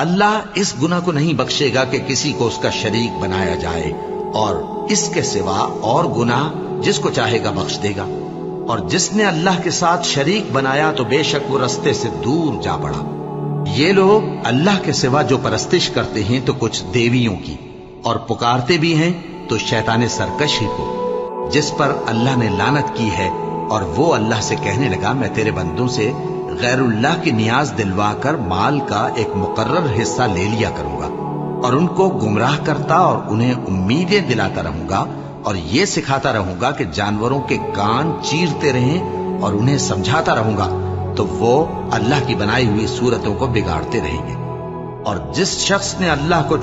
अल्लाह इस गुनाह को नहीं बख्शेगा कि किसी को उसका शरीक बनाया जाए, और इसके सिवा और गुनाह जिसको चाहेगा बख्श देगा। और जिसने अल्लाह के साथ शरीक बनाया तो बेशक वो रस्ते से दूर जा पड़ा। ये लोग अल्लाह के सिवा जो परस्तिश करते हैं तो कुछ देवियों की, और पुकारते भी हैं तो शैतान सरकशी को, जिस पर अल्लाह ने लानत की है। और वो अल्लाह से कहने लगा, मैं तेरे बंदों से गैरुल्लाह की नियाज दिलवाकर माल का एक मुकर्रर हिस्सा ले लिया करूंगा, और उनको गुमराह करता और उन्हें उम्मीदें दिलाता रहूंगा, और ये सिखाता रहूंगा कि जानवरों के कान चीरते रहें, और उन्हें समझाता रहूंगा, तो वो अल्लाह की बनाई हुई सूरतों को बिगाड़ते रहेंगे। और जिस शख्स ने अल्लाह को